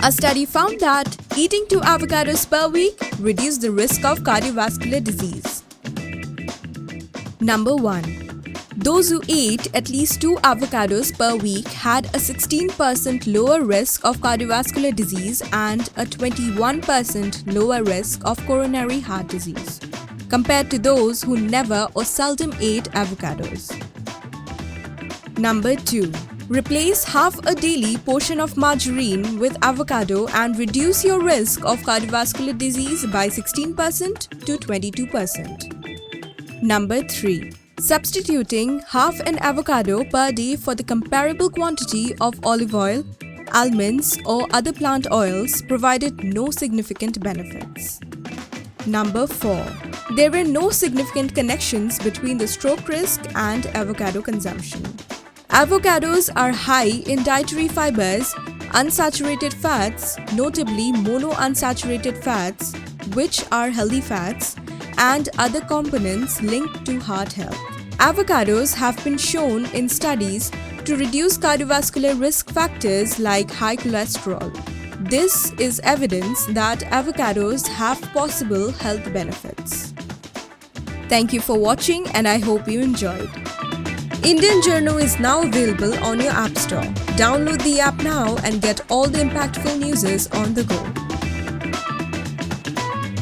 A study found that eating 2 avocados per week reduced the risk of cardiovascular disease. Number 1. Those who ate at least 2 avocados per week had a 16% lower risk of cardiovascular disease and a 21% lower risk of coronary heart disease, compared to those who never or seldom ate avocados. Number 2. Replace half a daily portion of margarine with avocado and reduce your risk of cardiovascular disease by 16% to 22%. Number 3. Substituting half an avocado per day for the comparable quantity of olive oil, almonds, or other plant oils provided no significant benefits. Number 4. There were no significant connections between the stroke risk and avocado consumption. Avocados are high in dietary fibers, unsaturated fats, notably monounsaturated fats, which are healthy fats, and other components linked to heart health. Avocados have been shown in studies to reduce cardiovascular risk factors like high cholesterol. This is evidence that avocados have possible health benefits. Thank you for watching, and I hope you enjoyed. Indian Journo is now available on your App Store. Download the app now and get all the impactful news on the go.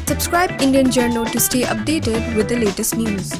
Subscribe Indian Journo to stay updated with the latest news.